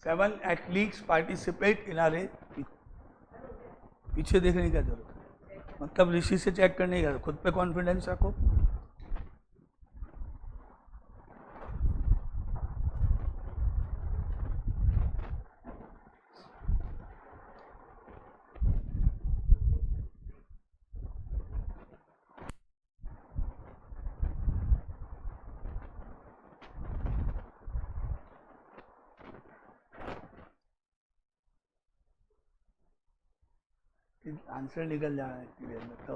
7 athletes participate in a race. पीछे देखने की क्या जरूरत है, मतलब ऋषि से चेक करने की, खुद पे कॉन्फिडेंस रखो। आंसर निकल जाना है इतनी देर में, तो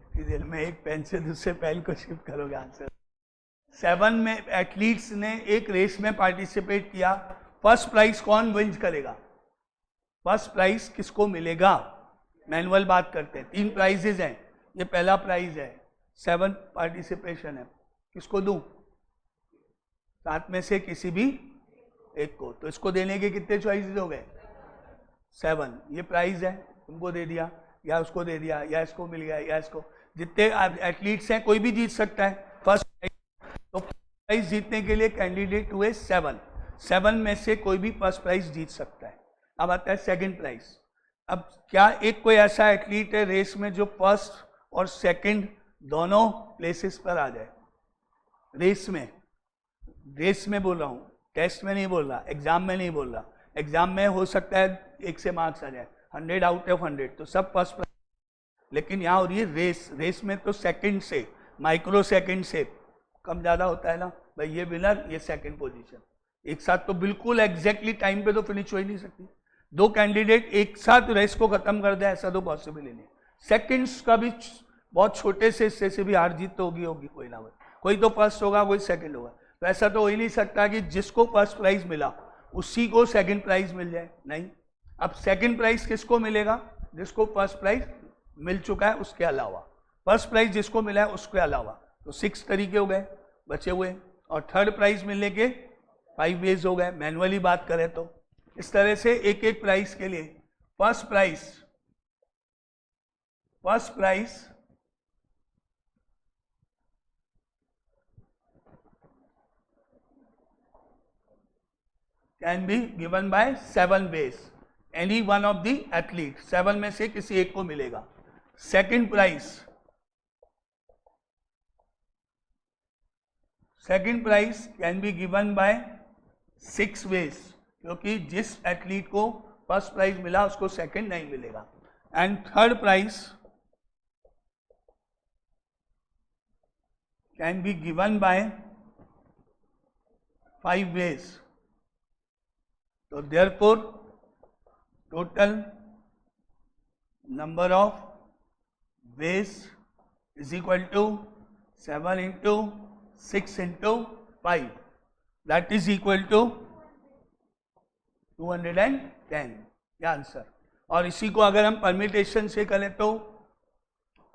इतनी देर में एक पेन से दूसरे पेन को शिफ्ट करोगे आंसर। 7 में एथलीट्स ने एक रेस में पार्टिसिपेट किया, फर्स्ट प्राइज कौन विन करेगा, फर्स्ट प्राइज किसको मिलेगा, मैनुअल बात करते हैं। 3 प्राइजेज हैं, ये पहला प्राइज है, 7 पार्टिसिपेशन है, किसको दूं, 7 में से किसी भी एक को। तो इसको देने के कितने चॉइसेस हो गए, 7। ये प्राइज है, तुमको दे दिया या उसको दे दिया या इसको मिल गया या इसको। जितने एथलीट्स हैं कोई भी जीत सकता है फर्स्ट प्राइज। तो प्राइज जीतने के लिए कैंडिडेट हुए 7 में से कोई भी फर्स्ट प्राइज जीत सकता है। अब आता है सेकंड प्राइज। अब क्या एक कोई ऐसा एथलीट है रेस में जो फर्स्ट और सेकंड दोनों प्लेसेस पर आ जाए, रेस में बोल रहा हूँ, टेस्ट में नहीं बोल रहा, एग्जाम में नहीं बोल रहा। एग्जाम में हो सकता है 1 से मार्क्स आ जाए, 100 आउट ऑफ 100 तो सब फर्स्ट प्राइज। लेकिन यहाँ हो रही है रेस में तो सेकंड से, माइक्रो सेकंड से कम ज़्यादा होता है ना भाई, ये विनर ये सेकंड पोजीशन। एक साथ तो बिल्कुल एग्जैक्टली टाइम पे तो फिनिश हो ही नहीं सकती। 2 कैंडिडेट एक साथ रेस को खत्म कर दे ऐसा तो पॉसिबल ही नहीं। सेकंड्स का भी बहुत छोटे से हिस्से से भी हार जीत तो होगी कोई ना कोई तो फर्स्ट होगा कोई सेकंड होगा। तो ऐसा तो हो ही नहीं सकता कि जिसको फर्स्ट प्राइज मिला उसी को सेकंड प्राइज मिल जाए, नहीं। अब सेकंड प्राइज किसको मिलेगा, जिसको फर्स्ट प्राइज मिल चुका है उसके अलावा, फर्स्ट प्राइज जिसको मिला है उसके अलावा। तो 6 तरीके हो गए बचे हुए, और थर्ड प्राइज मिलने के 5 वेज हो गए, मैनुअली बात करें तो। इस तरह से एक एक प्राइज के लिए first prize can be given by 7 ways, any one of the athlete, 7 में से किसी एक को मिलेगा। Second prize can be given by 6 ways, क्योंकि जिस एथलीट को फर्स्ट प्राइज मिला उसको सेकंड नहीं मिलेगा। And third prize can be given by 5 ways। तो therefore total number of ways is equal to 7 into 6 into 5, that is equal to 210, ये answer. और इसी को अगर हम परम्यूटेशन से करें तो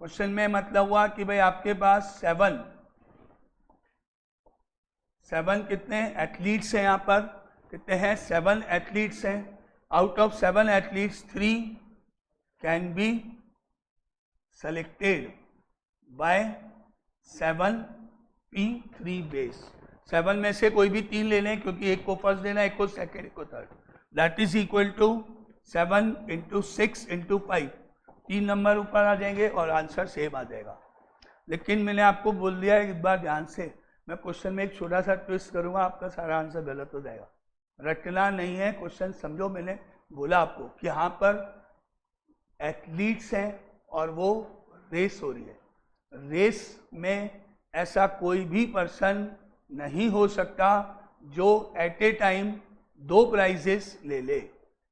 क्वेश्चन में मतलब हुआ कि भाई आपके पास 7 कितने एथलीट्स हैं, यहाँ पर कितने हैं, 7 एथलीट्स हैं। Out of 7 athletes 3 can be selected bye 7P3 base. 7 में से कोई भी 3 ले लें, क्योंकि एक को फर्स्ट देना, एक को सेकंड, एक को third. That is equal to 7 into 6 into 5, 3 number ऊपर आ जाएंगे और आंसर सेम आ जाएगा। लेकिन मैंने आपको बोल दिया एक बार ध्यान से, मैं क्वेश्चन में एक छोटा सा ट्विस्ट करूंगा, आपका सारा आंसर गलत हो जाएगा। रटना नहीं है क्वेश्चन, समझो। मैंने बोला आपको कि यहाँ पर एथलीट्स हैं और वो रेस हो रही है। रेस में ऐसा कोई भी पर्सन नहीं हो सकता जो एट ए टाइम 2 प्राइजेस ले ले।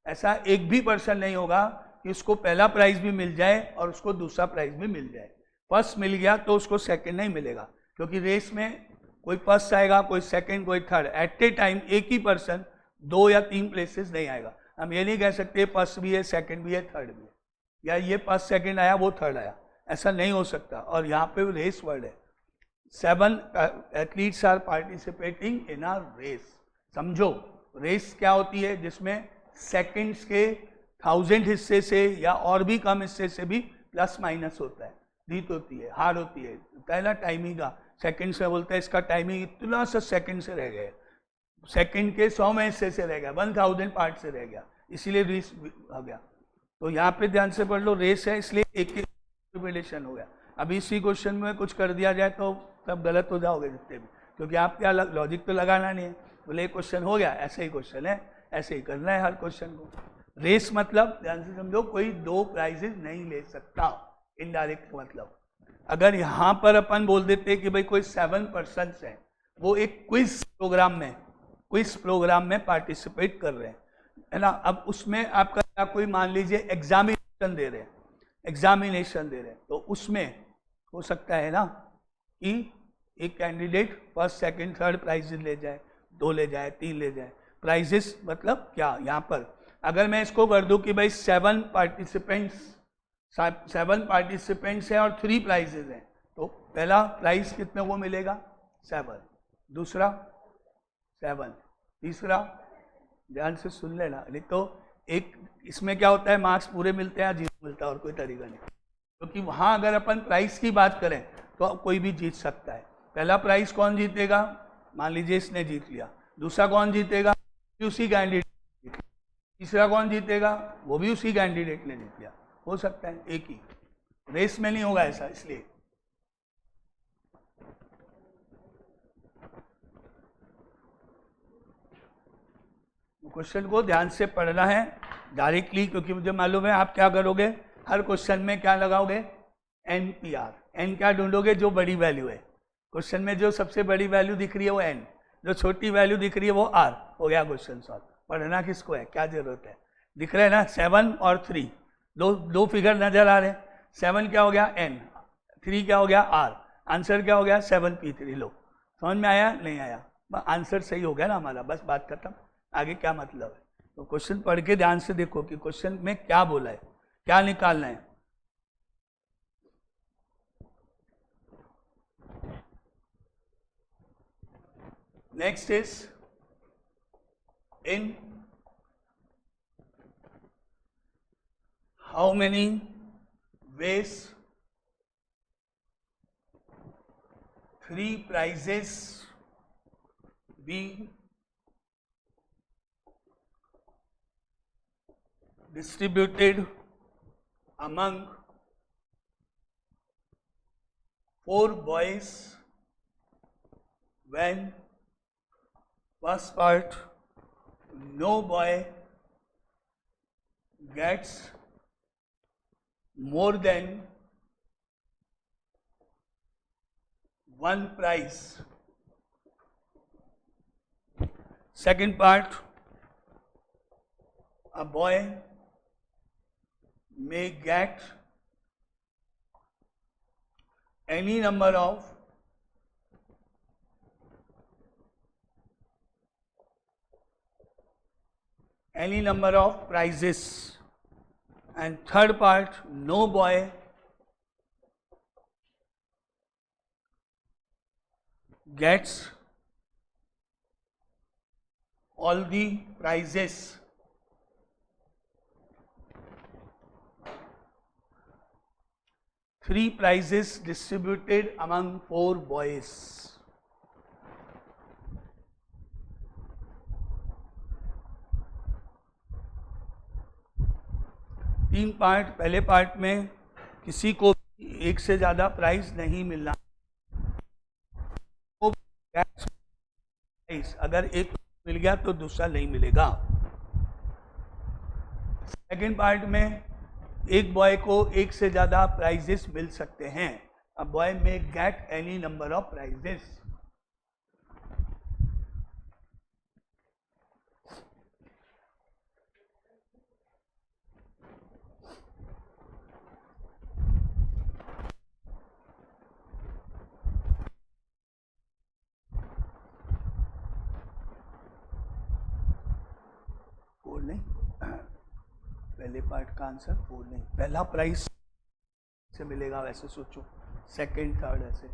ऐसा एक भी पर्सन नहीं होगा कि उसको पहला प्राइज भी मिल जाए और उसको दूसरा प्राइज भी मिल जाए। फर्स्ट मिल गया तो उसको सेकंड नहीं मिलेगा, क्योंकि रेस में कोई फर्स्ट आएगा, कोई सेकंड, कोई थर्ड। एट ए टाइम एक ही पर्सन 2 या 3 प्लेसेस नहीं आएगा। हम ये नहीं कह सकते फर्स्ट भी है, सेकंड भी है, थर्ड भी है, या ये फर्स्ट सेकंड आया वो थर्ड आया, ऐसा नहीं हो सकता। और यहाँ पे रेस वर्ड है, 7 athletes are participating in a race. समझो रेस क्या होती है, जिसमें सेकंड्स के 1000 हिस्से से या और भी कम हिस्से से भी प्लस माइनस होता है, जीत होती है, हार होती है। पहला टाइमिंग का सेकंड से बोलता है इसका टाइमिंग इतना सा सेकंड से रह गया, सेकंड के 100 में से रह गया, 1000 पार्ट से रह गया, इसीलिए रेस हो गया। तो यहाँ पे ध्यान से पढ़ लो, रेस है इसलिए एक रिलेशन हो गया। अभी इसी क्वेश्चन में कुछ कर दिया जाए तो तब गलत हो जाओगे जितने भी, क्योंकि आप क्या लॉजिक तो लगाना नहीं है, बोले क्वेश्चन हो गया, ऐसे ही क्वेश्चन है, ऐसे ही करना है हर क्वेश्चन को। रेस मतलब ध्यान से समझो, कोई दो प्राइजेस नहीं ले सकता, इनडायरेक्ट मतलब। अगर यहाँ पर अपन बोल देते कि भाई कोई 7 पर्सन्स हैं, वो एक क्विज प्रोग्राम में पार्टिसिपेट कर रहे हैं, है ना। अब उसमें आपका कोई मान लीजिए एग्जामिनेशन दे रहे हैं, तो उसमें हो सकता है ना कि एक candidate first second third prizes ले जाए, 2 ले जाए, 3 ले जाए। प्राइजेस मतलब क्या, यहाँ पर अगर मैं इसको कर दूं कि भाई 7 पार्टिसिपेंट्स हैं और 3 प्राइजेस हैं, तो पहला प्राइज कितने को मिलेगा, 7, दूसरा 7, तीसरा, ध्यान से सुन लेना, नहीं तो एक इसमें क्या होता है, मार्क्स पूरे मिलते हैं, जीत मिलता है, और कोई तरीका नहीं। क्योंकि वहाँ अगर अपन प्राइस की बात करें तो कोई भी जीत सकता है। पहला प्राइस कौन जीतेगा, मान लीजिए इसने जीत लिया, दूसरा कौन जीतेगा, उसी कैंडिडेट, तीसरा कौन जीतेगा, वो भी उसी कैंडिडेट ने जीत लिया। हो सकता है एक ही, रेस में नहीं होगा ऐसा। इसलिए क्वेश्चन को ध्यान से पढ़ना है डायरेक्टली, क्योंकि मुझे मालूम है आप क्या करोगे, हर क्वेश्चन में क्या लगाओगे, NPR। एन क्या ढूंढोगे, जो बड़ी वैल्यू है क्वेश्चन में, जो सबसे बड़ी वैल्यू दिख रही है वो n, जो छोटी वैल्यू दिख रही है वो r। हो गया क्वेश्चन सॉल्व। पढ़ना किसको है, क्या जरूरत है, दिख रहे हैं ना 7 और 3, दो फिगर नजर आ रहे हैं। 7 क्या हो गया n, 3 क्या हो गया r, आंसर क्या हो गया 7p3। लो समझ में आया, नहीं आया, आंसर सही हो गया ना हमारा, बस बात खत्म। आगे क्या मतलब है, तो क्वेश्चन पढ़ के ध्यान से देखो कि क्वेश्चन में क्या बोला है, क्या निकालना है। Next is in how many ways 3 prizes being distributed among 4 boys when first part no boy gets more than 1 prize. Second part, a boy may get any number of prizes, and third part, no boy gets all the prizes. Three prizes distributed among 4 boys. तीन part, पहले part में किसी को एक से ज्यादा prize नहीं मिलना, अगर एक मिल गया तो दूसरा नहीं मिलेगा। सेकंड पार्ट में एक बॉय को एक से ज्यादा प्राइजेस मिल सकते हैं। A boy may get any number of prizes. नहीं, पहले पार्ट का आंसर 4 नहीं, पहला प्राइस से मिलेगा वैसे सोचो, सेकंड थर्ड ऐसे।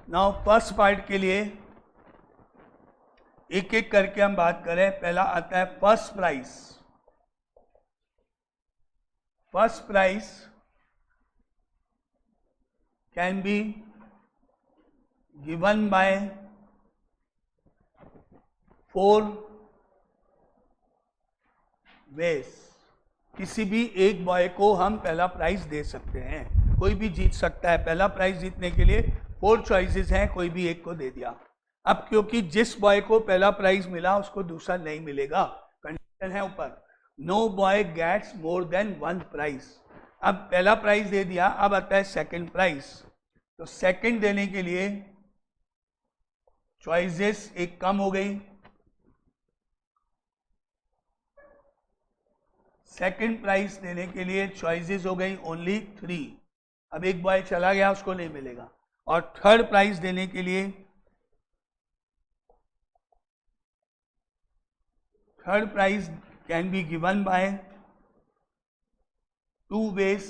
नाउ फर्स्ट पार्ट के लिए एक एक करके हम बात करें। पहला आता है first prize. First prize can be given by 4 ways. किसी भी एक बॉय को हम पहला प्राइज दे सकते हैं, कोई भी जीत सकता है। पहला प्राइज जीतने के लिए 4 चॉइसेस हैं, कोई भी एक को दे दिया। अब क्योंकि जिस बॉय को पहला प्राइज मिला उसको दूसरा नहीं मिलेगा, कंडीशन है ऊपर, no boy gets more than 1 prize. अब पहला प्राइज दे दिया, अब आता है सेकंड प्राइज। तो सेकंड देने के लिए चॉइसेस एक कम हो गई, सेकंड प्राइज देने के लिए चॉइसेस हो गई ओनली 3। अब एक बॉय चला गया, उसको नहीं मिलेगा। और थर्ड प्राइज देने के लिए third prize can be given by 2 ways,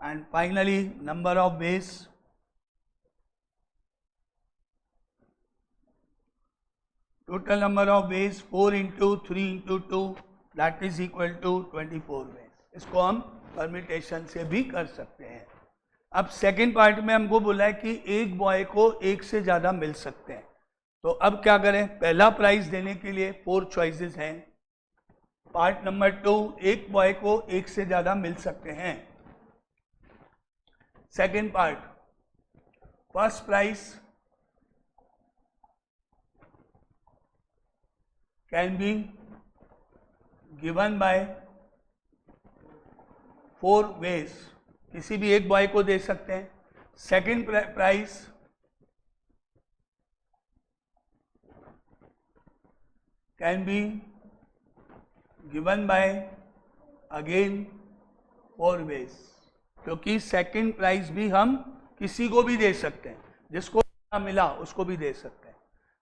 and finally number of ways, total number of ways 4 into 3 into 2 that is equal to 24 ways। इसको हम परमिटेशन से भी कर सकते हैं। अब सेकेंड पार्ट में हमको बोला है कि एक बॉय को एक से ज़्यादा मिल सकते हैं। तो अब क्या करें, पहला प्राइज देने के लिए 4 चॉइसेस हैं। पार्ट नंबर 2, एक बॉय को एक से ज़्यादा मिल सकते हैं। Second part, first prize can be given by 4 ways, किसी भी एक बॉय को दे सकते हैं। Second prize can be given by again 4 ways, क्योंकि सेकेंड प्राइज भी हम किसी को भी दे सकते हैं, जिसको मिला उसको भी दे सकते हैं।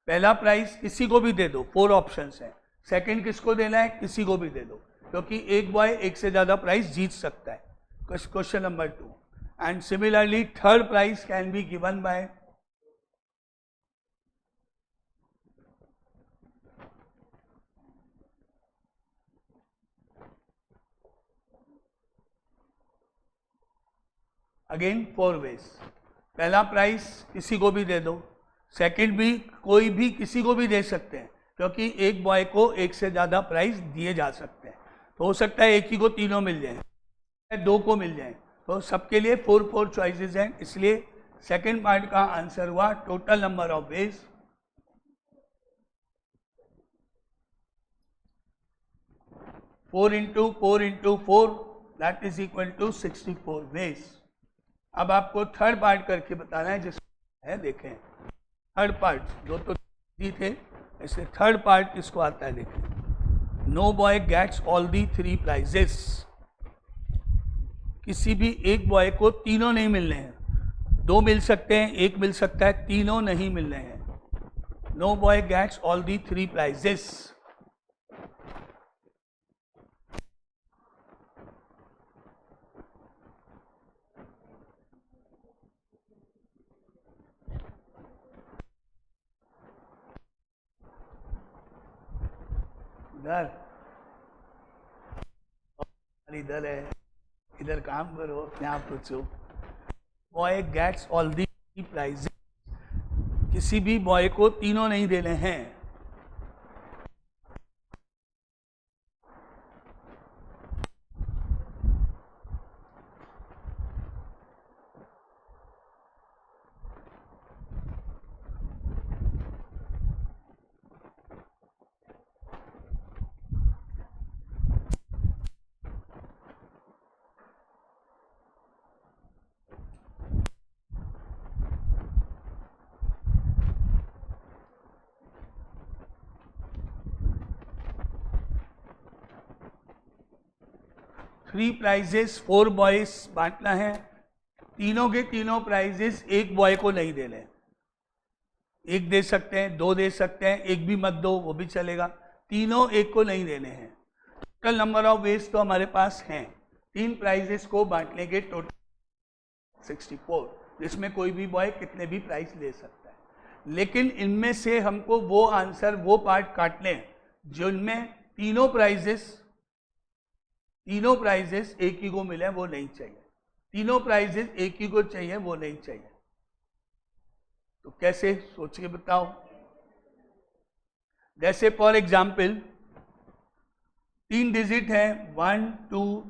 पहला प्राइज किसी को भी दे दो, 4 ऑप्शंस हैं। सेकंड किसको देना है, किसी को भी दे दो, क्योंकि एक बॉय एक से ज़्यादा प्राइज जीत सकता है। Question number 2। And similarly third prize can be given by again 4 ways. पहला प्राइज किसी को भी दे दो, सेकंड भी कोई भी किसी को भी दे सकते हैं, क्योंकि एक बॉय को एक से ज़्यादा प्राइज दिए जा सकते हैं। तो हो सकता है एक ही को तीनों मिल जाए, 2 को मिल जाए, तो सबके लिए 4 चॉइसेस हैं। इसलिए सेकंड पार्ट का आंसर हुआ total number of ways 4 into 4 into 4 that is equal to 64 ways. अब आपको थर्ड पार्ट करके बताना है, जिसमें है देखें थर्ड पार्ट, जो तो दी थे, ऐसे थर्ड पार्ट किसको आता है देखें। No boy gets all the 3 prizes, किसी भी एक बॉय को तीनों नहीं मिल रहे हैं, 2 मिल सकते हैं, 1 मिल सकता है, तीनों नहीं मिल रहे हैं। No boy gets all the 3 prizes. इधर है, इधर काम करो, अपने आप पूछो। Boy gets all the prizes, किसी भी बॉय को तीनों नहीं देने हैं। थ्री प्राइजेस 4 बॉयज बांटना है, तीनों के तीनों प्राइजेस एक बॉय को नहीं देने। एक दे सकते हैं, 2 दे सकते हैं, एक भी मत दो वो भी चलेगा, तीनों एक को नहीं देने हैं। टोटल नंबर ऑफ वेज तो हमारे पास हैं, 3 प्राइजेस को बांटने के टोटल 64, जिसमें कोई भी बॉय कितने भी प्राइज ले सकता है। लेकिन इनमें से हमको वो आंसर, वो पार्ट काटने हैं जिनमें तीनों प्राइजेस एक ही को मिले, वो नहीं चाहिए। तीनों प्राइजेस एक ही को चाहिए, वो नहीं चाहिए। तो कैसे, सोच के बताओ। जैसे फॉर एग्जाम्पल 3 डिजिट है 1 2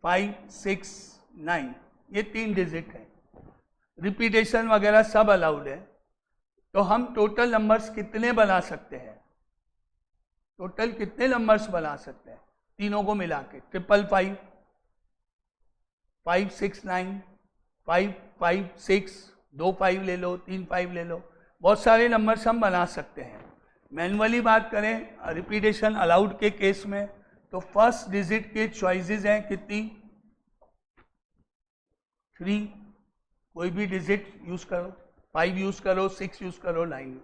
5 6 9, ये 3 डिजिट है, रिपीटेशन वगैरह सब अलाउड है। तो हम टोटल नंबर्स कितने बना सकते हैं, टोटल कितने नंबर्स बना सकते हैं तीनों को मिला के? 555, 569, 556, 2 5 ले लो, 3 5 ले लो, बहुत सारे नंबर्स हम बना सकते हैं। मैनुअली बात करें रिपीटेशन अलाउड के केस में, तो फर्स्ट डिजिट के चॉइसेस हैं कितनी? 3, कोई भी डिजिट यूज करो, 5 यूज करो, 6 यूज करो, 9 यूज।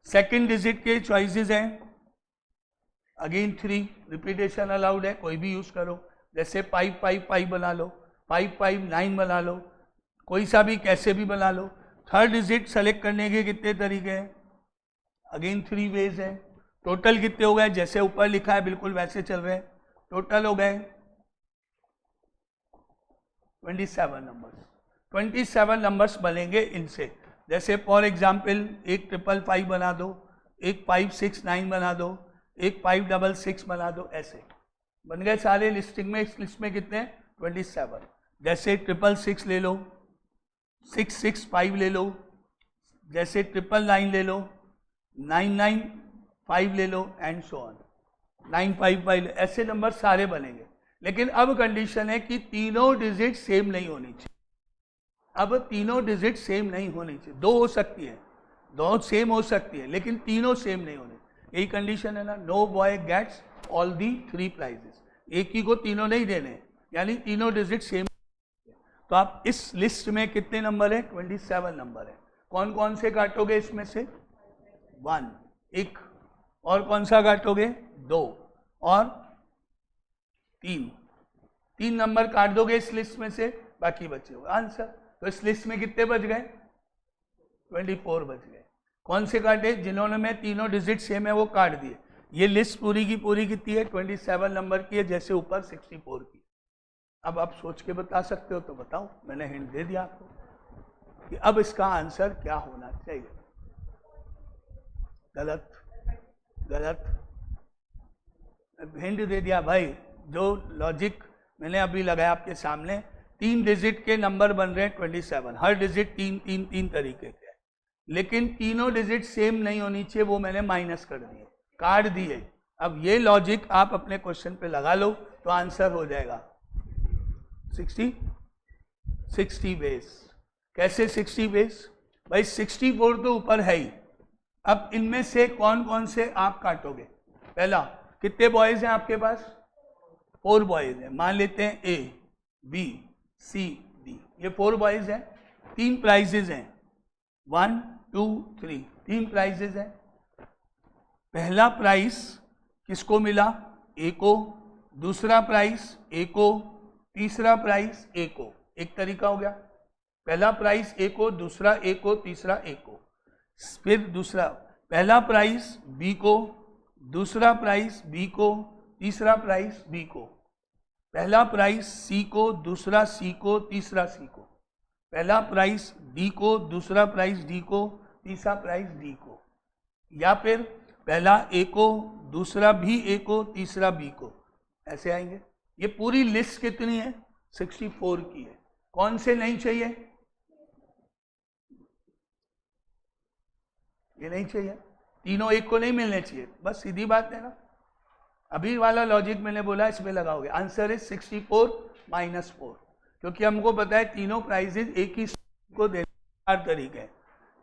सेकेंड डिजिट के चॉइसेस हैं अगेन 3, रिपीटेशन अलाउड है, कोई भी यूज करो, जैसे 5 5 5 बना लो, 5 5 9 बना लो, कोई सा भी कैसे भी बना लो। थर्ड डिजिट सेलेक्ट करने के कितने तरीके हैं? अगेन 3 वेज है। टोटल कितने हो गए? जैसे ऊपर लिखा है बिल्कुल वैसे चल रहे हैं। टोटल हो गए 27 नंबर्स। 27 नंबर्स बनेंगे इनसे। जैसे फॉर एग्जाम्पल एक 555 बना दो, एक 569 बना दो, एक 566 बना दो, ऐसे बन गए सारे लिस्टिंग में। इस लिस्ट में कितने? 27। जैसे 666 ले लो, 665 ले लो, जैसे 999 ले लो, 995 ले लो, एंड सो ऑन, 955, ऐसे नंबर सारे बनेंगे। लेकिन अब कंडीशन है कि तीनों डिजिट सेम नहीं होनी चाहिए। अब तीनों डिजिट सेम नहीं होनी चाहिए, दो हो सकती है, दो सेम हो सकती है, लेकिन तीनों सेम नहीं होने। यही कंडीशन है ना, no boy gets all the 3 prizes, एक ही को तीनों नहीं देने, यानी तीनों डिजिट सेम। तो आप इस लिस्ट में कितने नंबर है? 27 नंबर है। कौन कौन से काटोगे इसमें से? 1, एक, और कौन सा काटोगे? 2 और 3, 3 नंबर काट दोगे इस लिस्ट में से, बाकी बचे हुए आंसर। तो इस लिस्ट में कितने बच गए? 24 बच गए। कौन से काटे? जिन्होंने में तीनों डिजिट सेम है वो काट दिए। ये लिस्ट पूरी की पूरी कितनी है? 27 नंबर की है, जैसे ऊपर 64 की। अब आप सोच के बता सकते हो तो बताओ, मैंने हिंट दे दिया आपको कि अब इसका आंसर क्या होना चाहिए। गलत, गलत, हिंट दे दिया भाई। जो लॉजिक मैंने अभी लगाया आपके सामने, 3 डिजिट के नंबर बन रहे हैं 27, हर डिजिट 3 तरीके के, लेकिन तीनों डिजिट सेम नहीं होनी चाहिए, वो मैंने माइनस कर दिए, काट दिए। अब ये लॉजिक आप अपने क्वेश्चन पे लगा लो तो आंसर हो जाएगा 60 वेज। कैसे 60 वेज? भाई 64 तो ऊपर है ही। अब इनमें से कौन कौन से आप काटोगे? पहला, कितने बॉयज हैं आपके पास? 4 बॉयज हैं, मान लेते हैं ए बी सी डी, ये 4 बॉयज हैं। 3 प्राइजेज हैं, 1 2 3, 3 प्राइजेज हैं। पहला प्राइज किसको मिला? ए को। दूसरा प्राइज ए को, तीसरा प्राइज ए को। एक तरीका हो गया, पहला प्राइज ए को, दूसरा ए को, तीसरा ए को। फिर दूसरा, पहला प्राइज बी को, दूसरा प्राइज बी को, तीसरा प्राइज बी को। पहला प्राइज सी को, दूसरा सी को, तीसरा सी को। पहला प्राइज डी को, दूसरा प्राइज डी को, तीसरा प्राइज डी को। या फिर पहला ए को, दूसरा भी ए को, तीसरा बी को, ऐसे आएंगे। ये पूरी लिस्ट कितनी है? 64 की है। कौन से नहीं चाहिए? ये नहीं चाहिए, तीनों एक को नहीं मिलने चाहिए, बस सीधी बात है ना। अभी वाला लॉजिक मैंने बोला इसमें लगाओगे, आंसर इज 64 माइनस 4, क्योंकि हमको पता है तीनों प्राइजेज एक ही को देने के 4 तरीके हैं।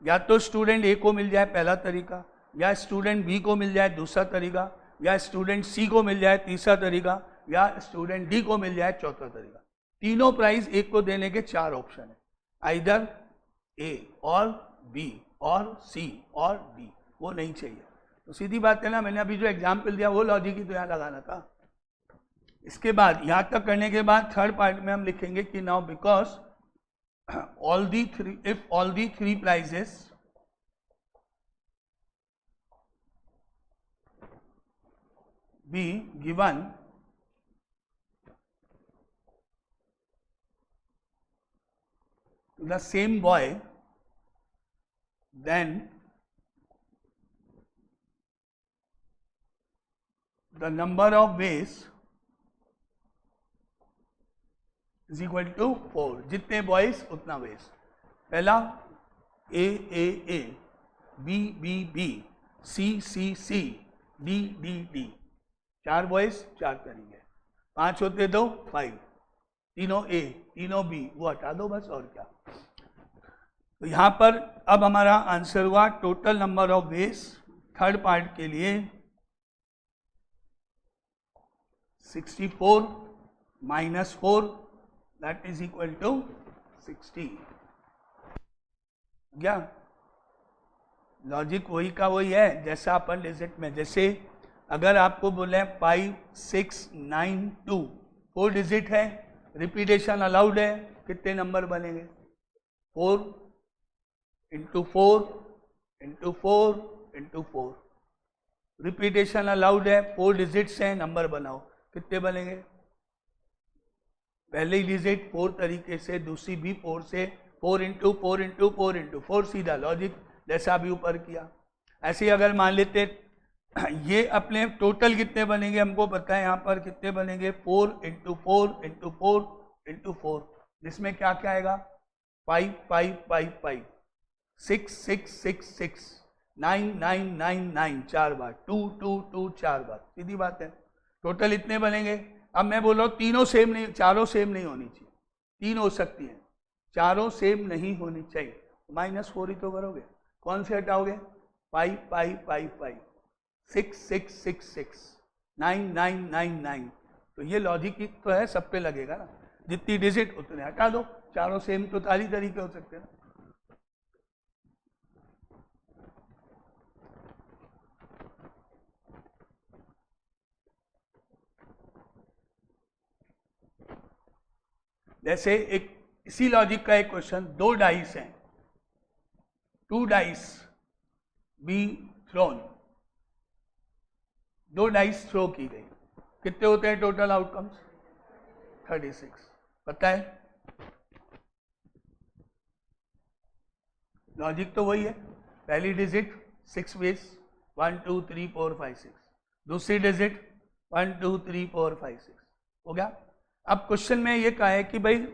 या तो स्टूडेंट ए को मिल जाए पहला तरीका, या स्टूडेंट बी को मिल जाए दूसरा तरीका, या स्टूडेंट सी को मिल जाए तीसरा तरीका, या स्टूडेंट डी को मिल जाए चौथा तरीका। तीनों प्राइज एक को देने के 4 ऑप्शन है, आइदर ए और बी और सी और डी, वो नहीं चाहिए। तो सीधी बात है ना, मैंने अभी जो एग्जाम्पल दिया वो लॉजिक ही तो यहाँ लगाना था। इसके बाद यहाँ तक करने के बाद थर्ड पार्ट में हम लिखेंगे कि now because all the three, if all the 3 prizes be given to the same boy, then the number of ways is equal to 4. जितने बॉयज उतना वेज. पहला A, B, C, D. 4 boys 4 करेंगे. 5 होते तो 5. तीनों A, तीनों B, वो हटा दो बस, और क्या. तो यहां पर अब हमारा आंसर हुआ total number of veg third part के लिए 64 minus 4, that is equal to 60. क्या लॉजिक वही का वही है जैसा अपन डिजिट में. जैसे अगर आपको बोले 5, 6, 9, 2 4 डिजिट है, रिपीटेशन अलाउड है, कितने नंबर बनेंगे? 4 into 4 into 4 into 4. Repetition allowed है, 4 डिजिट्स हैं, नंबर बनाओ, कितने बनेंगे? पहले ही डिजिट 4 तरीके से, दूसरी भी 4 से, 4 इंटू 4 इंटू 4 इंटू 4, सीधा लॉजिक जैसा अभी ऊपर किया. ऐसे ही अगर मान लेते ये अपने टोटल कितने बनेंगे हमको पता है, यहाँ पर कितने बनेंगे? 4 इंटू 4 इंटू 4 इंटू 4, जिसमें क्या क्या आएगा? 5, 5, 5, 5, 6, 6, 6, 6, 9, 9, 9, 9 4 बार, 2, 2, 2 4 बार. सीधी बात है, टोटल इतने बनेंगे. अब मैं बोल रहा हूँ तीनों सेम नहीं, चारों सेम नहीं होनी चाहिए. 3 हो सकती है, चारों सेम नहीं होनी चाहिए. -4 ही तो करोगे. कौन से हटाओगे? 5, 5, 5, 5, 6, 6, 6, 6, 9, 9, 9, 9. तो ये लॉजिक ही तो है, सब पे लगेगा ना. जितनी डिजिट उतने हटा दो. चारों सेम तो सारी तरीके हो सकते हैं. जैसे एक इसी लॉजिक का एक क्वेश्चन, 2 डाइस हैं, 2 dice be thrown, 2 dice throw की गई, कितने होते हैं टोटल आउटकम्स? 36. पता है लॉजिक तो वही है. पहली डिजिट 6 वेज, 1, 2, 3, 4, 5, 6. दूसरी डिजिट 1, 2, 3, 4, 5, 6. हो गया. अब क्वेश्चन में ये कहा है कि भाई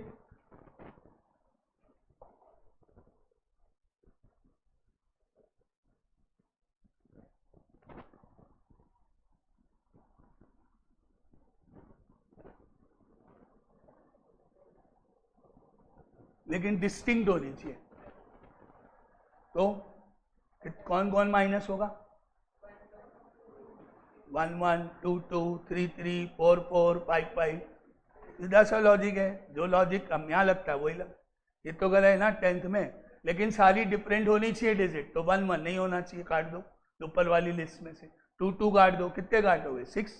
लेकिन डिस्टिंक्ट होनी चाहिए. तो कौन कौन माइनस होगा? 1, 1, 2, 2, 3, 3, 4, 4, 5, 5. सीधा सा लॉजिक है. जो लॉजिक हम यहाँ लगता है वही लग. ये तो गया है ना 10th में, लेकिन सारी डिफरेंट होनी चाहिए डिजिट. तो 1, 1 नहीं होना चाहिए, काट दो ऊपर वाली लिस्ट में से. 2, 2 काट दो, कितने काटोगे? 6.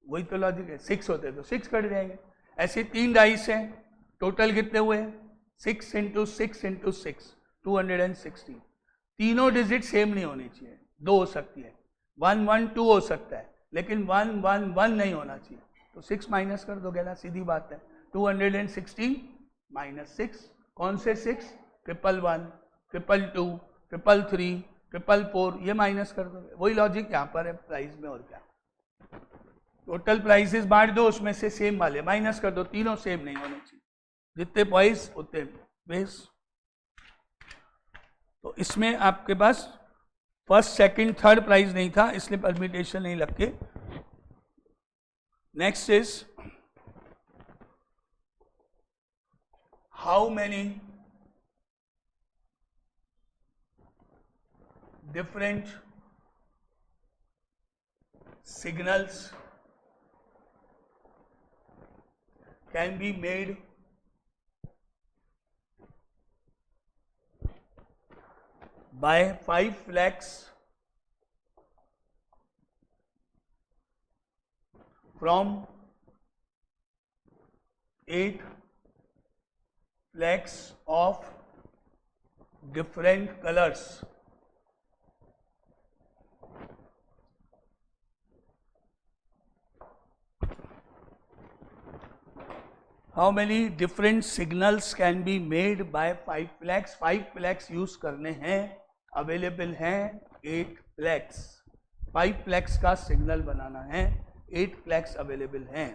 वही तो लॉजिक है. 6 होते तो 6 कट जाएंगे. ऐसे 3 डाइस हैं, टोटल कितने हुए? 6 इंटू 6 इंटू 6, 216. तीनों डिजिट सेम नहीं होनी चाहिए. 2 हो सकती है, 1, 1, 2 हो सकता है, लेकिन 1, 1, 1 नहीं होना चाहिए. तो 6 माइनस कर दोगे ना, सीधी बात है. 260 माइनस 6. कौन से 6? 111, 222, 333, 444, ये माइनस कर दोगे. वही लॉजिक यहाँ पर है प्राइस में. और क्या, टोटल प्राइसेस बांट दो, उसमें से सेम वाले माइनस कर दो. तीनों सेम नहीं होने चाहिए. जितने प्राइस उतने बेस. तो इसमें आपके पास फर्स्ट, सेकंड, थर्ड प्राइस नहीं था, इसलिए परमिटेशन नहीं लग के. Next is how many different signals can be made by 5 flags from 8 flags of different colors. How many different signals can be made by 5 flags? 5 flags use करने हैं, available हैं 8 flags. 5 flags का signal बनाना है, 8 flags available हैं।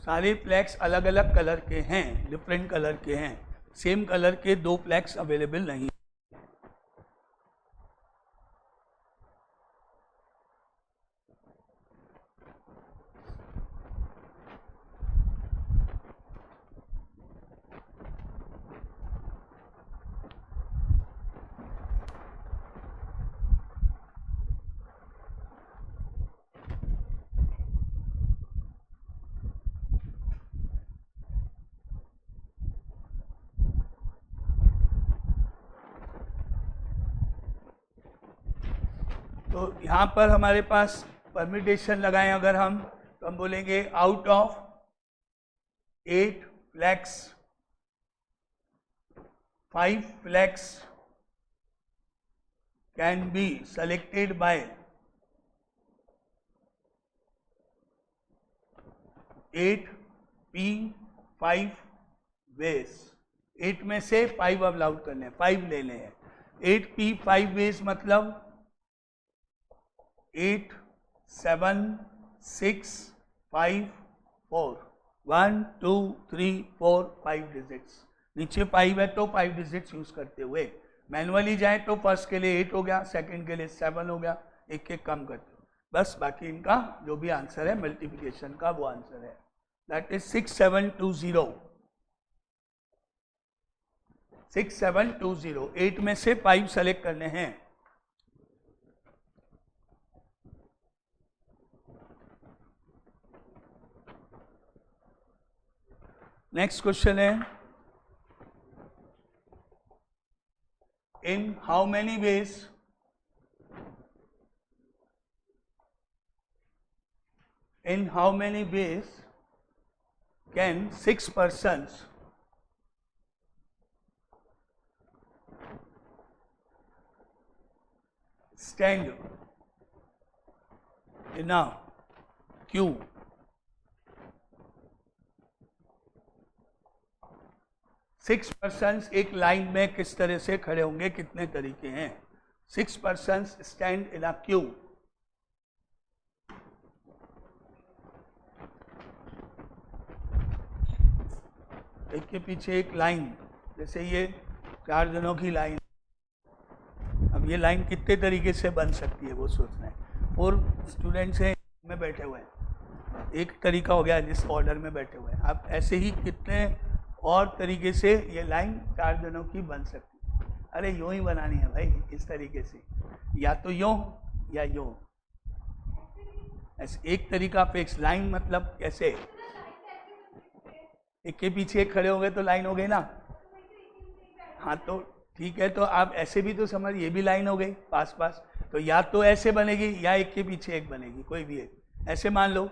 सारे flags अलग अलग colour के हैं, डिफरेंट कलर के हैं, सेम कलर के 2 फ्लैग्स अवेलेबल नहीं। तो यहाँ पर हमारे पास परमिटेशन लगाएं अगर हम, तो हम बोलेंगे out of 8 flags 5 flags can be selected by 8 P5 ways. 8 में से 5 अलाउड करने हैं, 5 लेने हैं। 8 P5 वेज मतलब 8 7 6 5 4 1 2 3 4 5 डिजिट्स। नीचे 5 है तो 5 डिजिट्स यूज करते हुए, मैनुअली जाए तो फर्स्ट के लिए 8 हो गया, सेकंड के लिए 7 हो गया, एक एक कम करते हो बस। बाकी इनका जो भी आंसर है मल्टीप्लिकेशन का वो आंसर है, दैट इज 6720। 6720। 8 में से 5 सेलेक्ट करने हैं। नेक्स्ट क्वेश्चन है, in how many ways can 6 persons stand in a queue? 6 persons एक लाइन में किस तरह से खड़े होंगे, कितने तरीके हैं? 6 persons stand in a queue। एक के पीछे एक लाइन, जैसे ये 4 जनों की लाइन। अब ये लाइन कितने तरीके से बन सकती है वो सोचना है। 4 स्टूडेंट्स हैं में बैठे हुए हैं, एक तरीका हो गया जिस ऑर्डर में बैठे हुए हैं। अब ऐसे ही कितने और तरीके से ये लाइन 4 जनों की बन सकती है। अरे यूं ही बनानी है भाई, इस तरीके से, या तो यूं या यूं। ऐसे एक तरीका फिक्स। लाइन मतलब कैसे, एक के पीछे एक खड़े हो गए तो लाइन हो गई ना। हाँ तो ठीक है, तो आप ऐसे भी तो समझ, ये भी लाइन हो गई पास पास। तो या तो ऐसे बनेगी या एक के पीछे एक बनेगी, कोई भी एक। ऐसे मान लो,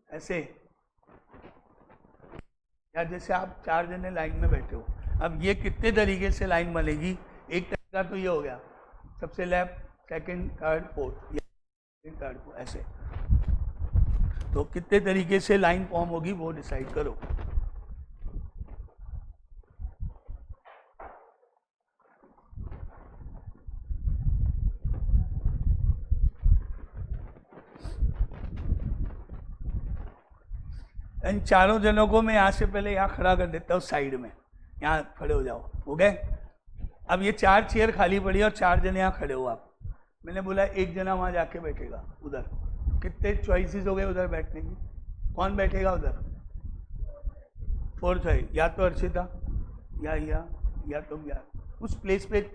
ऐसे, या जैसे आप 4 जने लाइन में बैठे हो। अब ये कितने तरीके से लाइन बनेगी? एक तरीका तो ये हो गया, सबसे left, second, third, fourth, third को ऐसे। तो कितने तरीके से लाइन फॉर्म होगी वो डिसाइड करो। इन 4 जनों को मैं यहाँ से पहले यहाँ खड़ा कर देता हूँ साइड में, यहाँ खड़े हो जाओ, हो गए। अब ये 4 चेयर खाली पड़ी और 4 जने यहाँ खड़े हो आप। मैंने बोला एक जना वहाँ जाके बैठेगा उधर। कितने चॉइसेस हो गए उधर बैठने की? कौन बैठेगा उधर? 4th है, या तो अर्चिता या तुम यार उस प्लेस पे।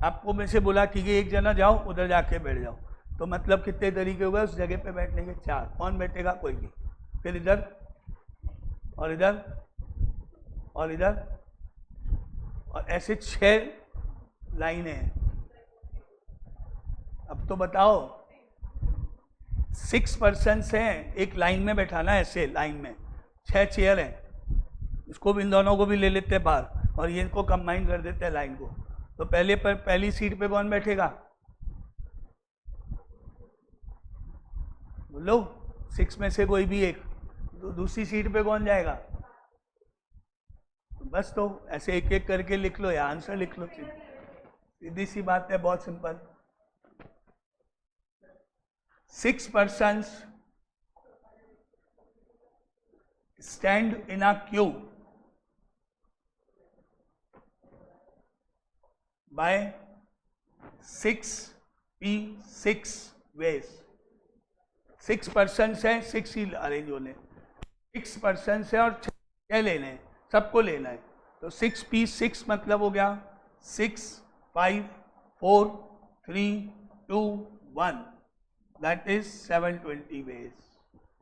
आपको मैं से बोला ठीक है एक जना जाओ उधर जाके बैठ जाओ, तो मतलब कितने तरीके हो गए उस जगह पे बैठने के? 4। कौन बैठेगा? कोई नहीं। फिर इधर और इधर और इधर, और ऐसे 6 लाइनें हैं। अब तो बताओ, 6 पर्सन्स हैं, एक लाइन में बैठाना है, ऐसे लाइन में 6 चेयर हैं। इसको भी, इन दोनों को भी ले लेते हैं बाहर और ये इनको कंबाइन कर देते हैं लाइन को। तो पहली सीट पे कौन बैठेगा बोलो, 6 में से कोई भी एक। तो दूसरी सीट पे कौन जाएगा? बस तो ऐसे एक एक करके लिख लो या आंसर लिख लो, सीधी सी बात है, बहुत simple. 6 persons stand in a queue by 6 ways। 6 persons है, 6 ही अरेंज होने, 6 persons है और 6 लेने हैं, सबको लेना है। तो 6 मतलब हो गया 6, 5, 4, 3, 2, 1, दैट इज 720 वेज।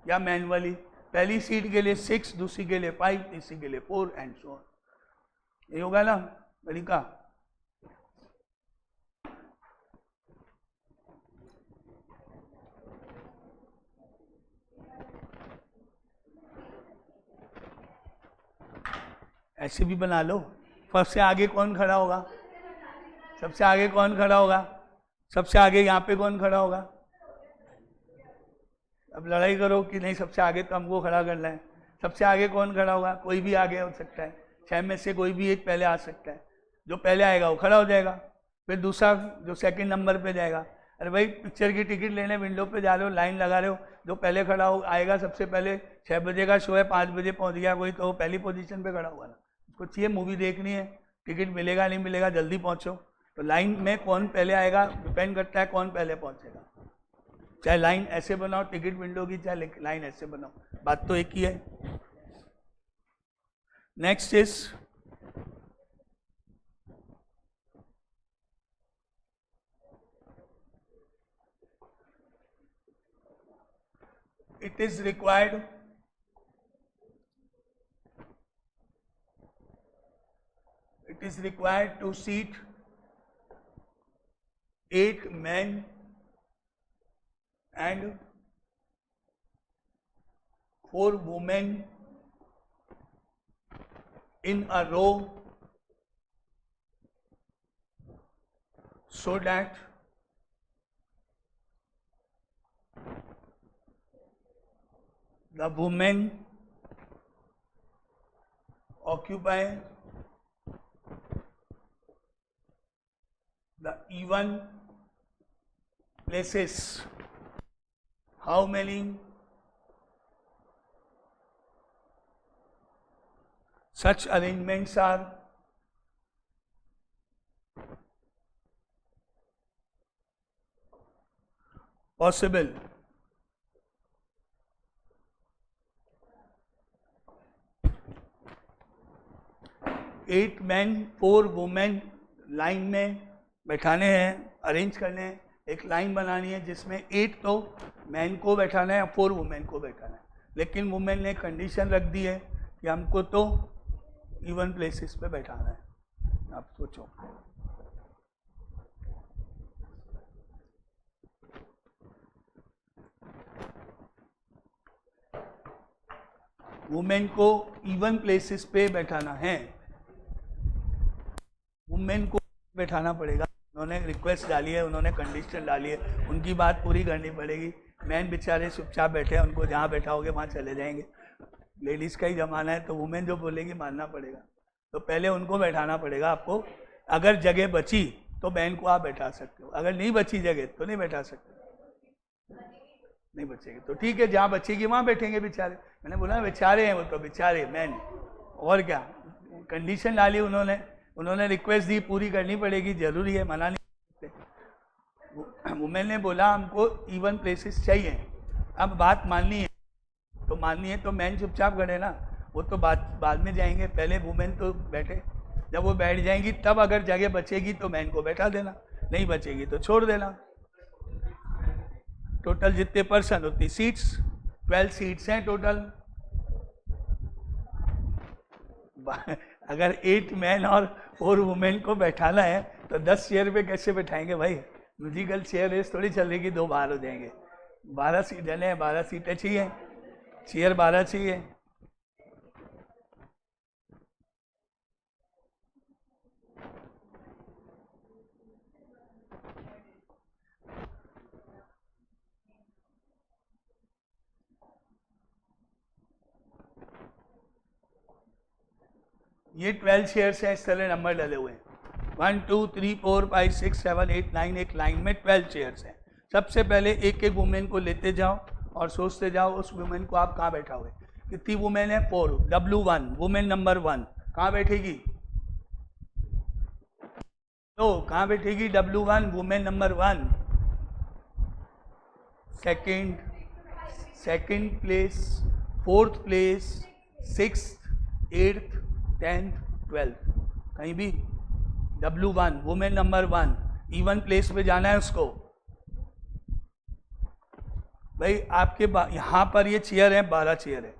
या मैनुअली पहली सीट के लिए 6, दूसरी के लिए 5, तीसरी के लिए 4 एंड सो ऑन। ये होगा ना तरीका। ऐसे भी बना लो। सबसे आगे कौन खड़ा होगा? सबसे आगे कौन खड़ा होगा? सबसे आगे यहाँ पे कौन खड़ा होगा? अब लड़ाई करो कि नहीं सबसे आगे तो हमको खड़ा करना है। सबसे आगे कौन खड़ा होगा? कोई भी आगे हो सकता है, 6 में से कोई भी एक पहले आ सकता है। जो पहले आएगा वो खड़ा हो जाएगा, फिर दूसरा जो सेकंड नंबर पे जाएगा। अरे भाई पिक्चर की टिकट लेने विंडो पे जा रहे हो, लाइन लगा रहे हो, जो पहले खड़ा हो आएगा सबसे पहले। 6 बजे का शो है, 5 बजे पहुंच गया कोई, तो वो पहली पोजीशन पे खड़ा हुआ ना। उसको चाहिए मूवी देखनी है, टिकट मिलेगा नहीं मिलेगा, जल्दी पहुंचो। तो लाइन में कौन पहले आएगा डिपेंड करता है कौन पहले पहुंचेगा। चाहे लाइन ऐसे बनाओ टिकट विंडो की, चाहे लाइन ऐसे बनाओ, बात तो एक ही है। Next is it is required to seat 8 men and 4 women in a row so that the women occupy the even places. How many? Such arrangements are possible. 8 men 4 women line में बैठाने हैं, arrange करने हैं। एक line बनानी है जिसमें 8 तो मैन को बैठाना है और 4 वुमेन को बैठाना है। लेकिन वुमेन ने कंडीशन रख दी है कि हमको तो इवन प्लेसेस पे बैठाना है। आप सोचो, वुमेन को इवन प्लेसेस पे बैठाना है, वुमेन को बैठाना पड़ेगा। उन्होंने रिक्वेस्ट डाली है, उन्होंने कंडीशन डाली है, उनकी बात पूरी करनी पड़ेगी। मैन बेचारे चुपचाप बैठे हैं, उनको जहाँ बैठाओगे वहाँ चले जाएंगे। लेडीज़ का ही जमाना है, तो वुमेन जो बोलेगी मानना पड़ेगा। तो पहले उनको बैठाना पड़ेगा आपको। अगर जगह बची तो मैन को आप बैठा सकते हो, अगर नहीं बची जगह तो नहीं बैठा सकते। नहीं बचेगी तो ठीक है, जहाँ बचेगी वहाँ बैठेंगे बेचारे। मैंने बोला बेचारे हैं वो, तो बेचारे मैन, और क्या। कंडीशन डाली उन्होंने रिक्वेस्ट दी, पूरी करनी पड़ेगी, जरूरी है, मना नहीं सकते। वुमेन ने बोला हमको इवन प्लेसेस चाहिए। अब बात माननी है तो मैन चुपचाप खड़े ना, वो तो बाद में जाएंगे, पहले वुमेन तो बैठे। जब वो बैठ जाएंगी तब अगर जगह बचेगी तो मैन को बैठा देना, नहीं बचेगी तो छोड़ देना। टोटल जितने पर्सन उतनी सीट्स, 12 सीट्स हैं टोटल। अगर 8 मैन और 4 वुमेन को बैठाना है तो 10 चेयर पे कैसे बैठाएंगे भाई? म्यूजिकल चेयर रेस थोड़ी चल रही कि 2 बाहर हो जाएंगे। 12 सीट है, 12 सीटें चाहिए, चेयर 12 चाहिए। ये 12 चेयर्स हैं, इस तरह नंबर डले हुए हैं 1 2 3 4 5 6 7 8 9, एक लाइन में 12 चेयर्स हैं। सबसे पहले एक एक वुमेन को लेते जाओ और सोचते जाओ उस वुमेन को आप कहाँ बैठाओगे। कितनी वुमेन है? 4। W1 वुमेन नंबर 1 कहाँ बैठेगी? तो कहाँ बैठेगी? W1 women number 1 second place, 4th place, 6th, 8th, 10th, 12th, कहीं भी W1 women number 1 even place पे जाना है उसको। भाई आपके यहाँ पर ये चेयर है, 12 चेयर है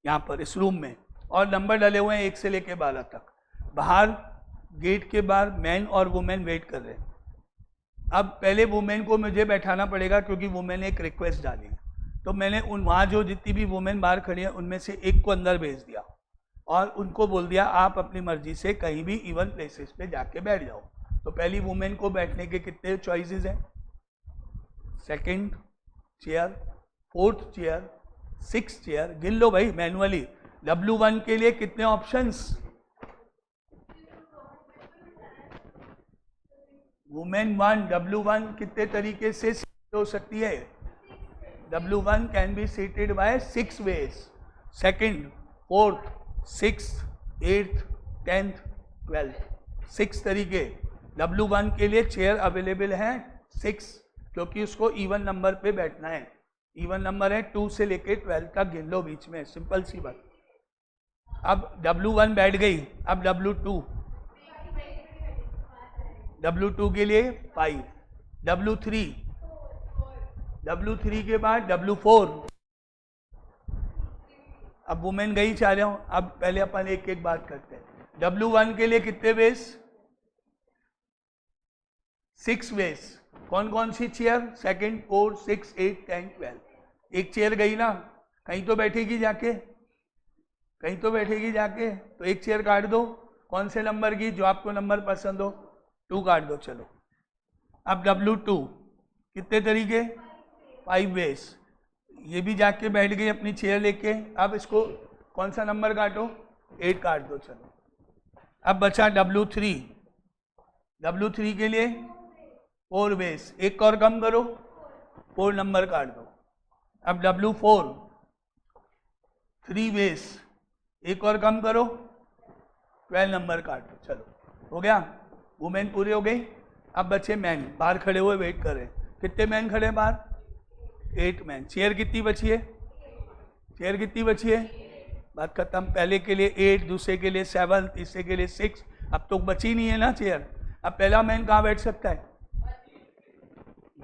यहाँ पर इस रूम में, और नंबर डले हुए हैं 1 से लेके 12 तक। बाहर गेट के बाहर मैन और वुमेन वेट कर रहे हैं। अब पहले वुमेन को मुझे बैठाना पड़ेगा क्योंकि वुमेन ने एक रिक्वेस्ट डाली है, तो मैंने वहाँ जो जितनी भी वुमेन बाहर खड़ी है उनमें से एक को अंदर भेज दिया और उनको बोल दिया आप अपनी मर्जी से कहीं भी इवन प्लेसेस पे जाके बैठ जाओ। तो पहली वुमेन को बैठने के कितने चॉइसेस हैं? 2nd chair, 4th chair, 6th chair, गिन लो भाई मैनुअली। W1 के लिए कितने ऑप्शंस? वुमेन 1 W1 कितने तरीके से हो सकती है? W1 can be seated by 6 ways। 2nd, 4th, 6th, 8th, 10th, 12th, 6 तरीके। W1 के लिए चेयर अवेलेबल है 6, क्योंकि उसको इवन नंबर पे बैठना है। इवन नंबर है 2 से लेके 12 तक, गिन लो बीच में, सिंपल सी बात। अब W1 बैठ गई, अब W2 के लिए 5, W3 के बाद W4। अब वुमेन गई चाह हूं। अब पहले अपन एक एक बात करते हैं। W1 के लिए कितने वेज? 6 वेज। कौन कौन सी चेयर? 2nd, 4, 6, 8, 10, 12। एक चेयर गई ना, कहीं तो बैठेगी जाके, तो एक चेयर काट दो। कौन से नंबर की? जो आपको नंबर पसंद हो, 2 काट दो। चलो अब W2 कितने तरीके? 5 वेज। ये भी जाके बैठ गई अपनी चेयर लेके। अब इसको कौन सा नंबर काटो? 8 काट दो। चलो अब बचा W3 के लिए 4 वेज। एक और कम करो, 4 नंबर काट दो। अब W4 3 वेज, एक और कम करो, 12 नंबर काट दो। चलो हो गया, वुमेन पूरी हो गई। अब बच्चे मैन बाहर खड़े हुए वेट कर रहे हैं। कितने मैन खड़े हैं बाहर? 8 मैन। चेयर कितनी बची है? बात खत्म। पहले के लिए 8, दूसरे के लिए 7, तीसरे के लिए 6। अब तो बची नहीं है ना चेयर। अब पहला मैन कहाँ बैठ सकता है?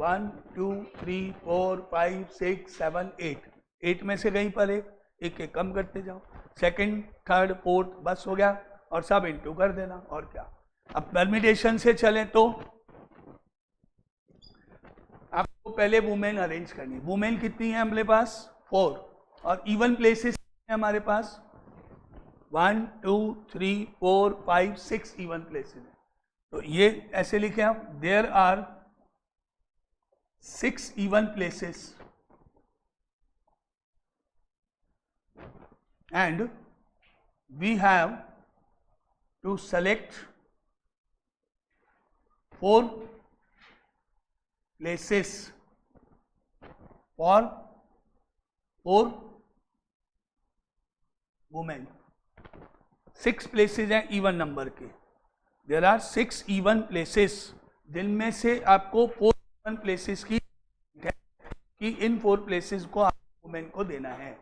1 2 3 4 5 6 7 8। 8 में से कहीं पर एक एक कम करते जाओ। 2nd, 3rd, 4th, बस हो गया, और सब इंटू कर देना, और क्या। अब परमिटेशन से चले तो आपको पहले वुमेन अरेंज करनी। वुमेन कितनी है हमारे पास? 4। और इवन प्लेसेस है हमारे पास 1 2 3 4 5 6 इवन प्लेसेस है। तो ये ऐसे लिखे हम, there are 6 even places and we have to select 4 places for 4 women। 6 places हैं इवन नंबर के। देयर आर 6 इवन प्लेसेस, जिनमें से आपको 4 इवन प्लेसेस की कि इन 4 प्लेसेस को आप वुमेन को देना है।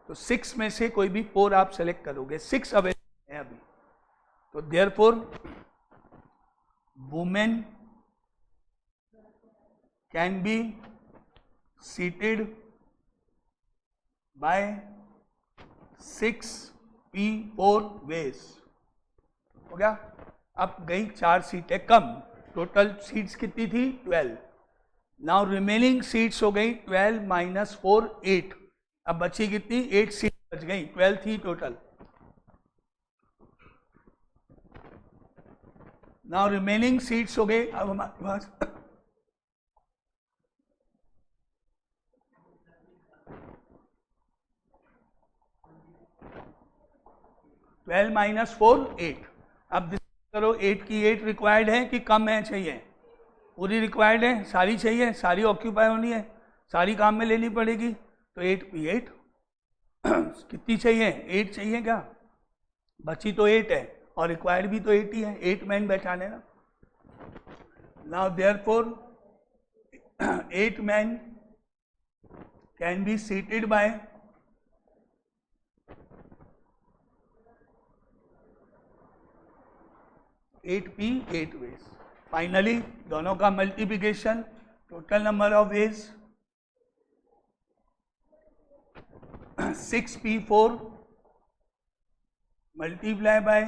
तो 6 में से कोई भी 4 आप सेलेक्ट करोगे। 6 अवेलेबल है अभी। तो therefore women can be seated by 6 P4 ways. हो गया। अब गई 4 सीटें कम। टोटल सीट्स कितनी थी? 12। नाउ रिमेनिंग सीट्स हो गई 12 - 4 8। अब बची कितनी? 8 सीट बच गई, 12 थी टोटल। नाउ रिमेनिंग सीट्स हो गई अब हमारे पास 12 -4 8। अब करो 8 की 8 रिक्वायर्ड है कि कम है चाहिए? पूरी रिक्वायर्ड है, सारी चाहिए, सारी ऑक्यूपाई होनी है, सारी काम में लेनी पड़ेगी। तो 8p8 कितनी चाहिए? 8 चाहिए क्या? बची तो 8 है और रिक्वायर्ड भी तो 8 ही है, 8 मैन बैठाने ना। Now therefore 8 man can be seated by 8p8 ways. Finally दोनों का multiplication, total number of ways 6p4 multiply by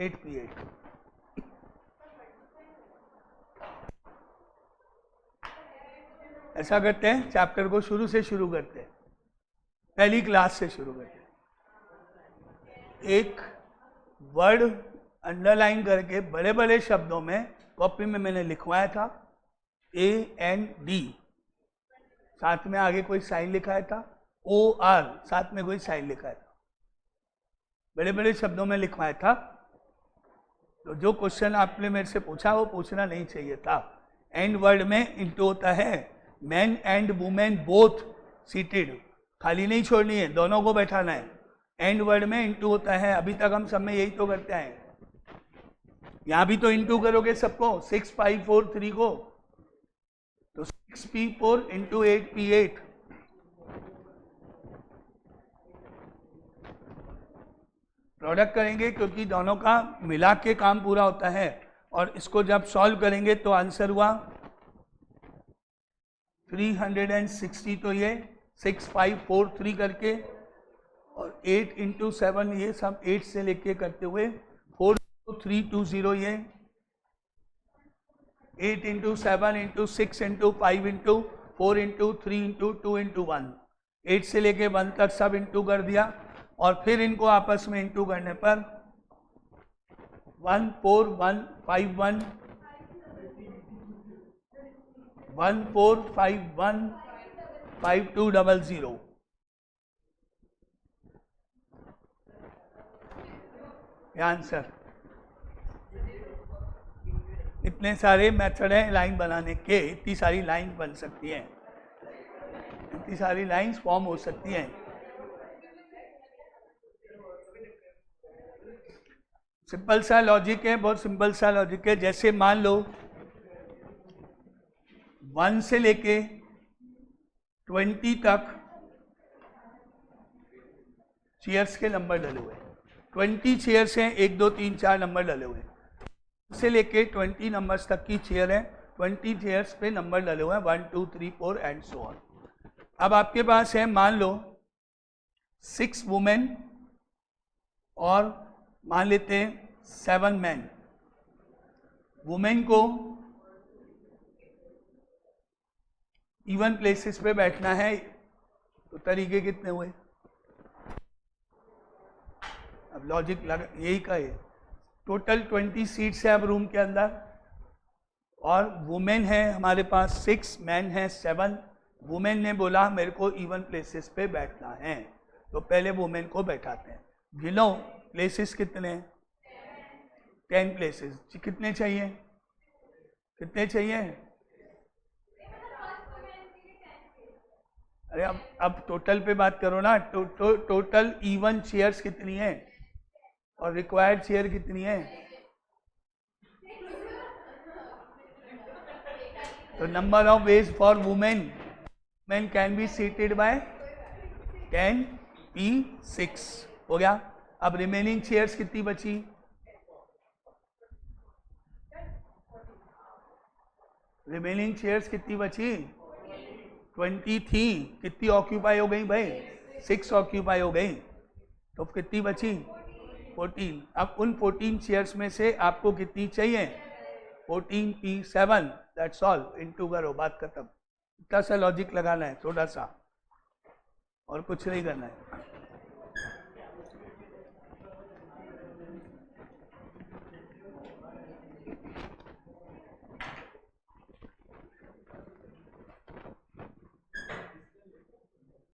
8p8। ऐसा करते हैं, चैप्टर को शुरू से शुरू करते हैं, पहली क्लास से शुरू करते हैं। एक वर्ड अंडरलाइन करके बड़े बड़े शब्दों में कॉपी में मैंने लिखवाया था AND, साथ में आगे कोई साइन लिखा था, OR साथ में कोई साइन लिखा था, बड़े बड़े शब्दों में लिखवाया था। तो जो क्वेश्चन आपने मेरे से पूछा वो पूछना नहीं चाहिए था। एंड वर्ड में इंटू होता है, man and women both seated, खाली नहीं छोड़नी है, दोनों को बैठाना है। एंड वर्ड में इंटू होता है, अभी तक हम सब में यही तो करते हैं। यहां भी तो इंटू करोगे सबको, 6 5 4 3 को, तो 6p4 इंटू 8p8। प्रोडक्ट करेंगे क्योंकि दोनों का मिला के काम पूरा होता है। और इसको जब सॉल्व करेंगे तो आंसर हुआ 360। तो ये 6 5 4 3 करके और 8 इंटू 7, ये सब 8 से लेके करते हुए 4 3 2 0, ये 8 into 7 into 6 into 5 into 4 into 3 into 2 into 1, 8 से लेके 1 तक सब इंटू कर दिया। और फिर इनको आपस में इंटू करने पर 1 4 1 5 1 1 4 5 1 5 2 0 0। आंसर। इतने सारे मेथड हैं लाइन बनाने के, इतनी सारी लाइन बन सकती हैं, इतनी सारी लाइंस फॉर्म हो सकती हैं। सिंपल सा लॉजिक है, बहुत सिंपल सा लॉजिक है। जैसे मान लो 1 से लेके 20 तक चेयर्स के नंबर डले हुए, 20 चेयर्स हैं, 1 2 3 4 नंबर डले हुए। से लेके 20 नंबर्स तक की चेयर है, 20 चेयर्स पे नंबर डले हुए हैं 1 2 3 4 एंड सो ऑन। अब आपके पास है मान लो 6 वुमेन और मान लेते हैं 7 मैन। वुमेन को इवन प्लेसेस पे बैठना है, तो तरीके कितने हुए? अब लॉजिक यही का है, टोटल 20 सीट्स है अब रूम के अंदर, और वुमेन है हमारे पास 6, मैन है 7। वुमेन ने बोला मेरे को इवन प्लेसेस पे बैठना है, तो पहले वुमेन को बैठाते हैं। गिनो प्लेसेस कितने हैं? 10 प्लेसेस। कितने चाहिए? कितने चाहिए? अरे अब टोटल पे बात करो ना। टोटल इवन चेयर्स कितनी है और रिक्वायर्ड चेयर कितनी है? तो number of ways for women, man can be seated by 10p6 हो गया। अब रिमेनिंग चेयर्स कितनी बची? रिमेनिंग चेयर्स कितनी बची? 20 थी, कितनी ऑक्यूपाई हो गई भाई? 6 ऑक्यूपाई हो गई, तो कितनी बची? 14। अब उन 14 चेयर्स में से आपको कितनी चाहिए? 14p7, that's all. इनटू करो, बात खत्म। इतना सा लॉजिक लगाना है, थोड़ा सा, और कुछ नहीं करना है।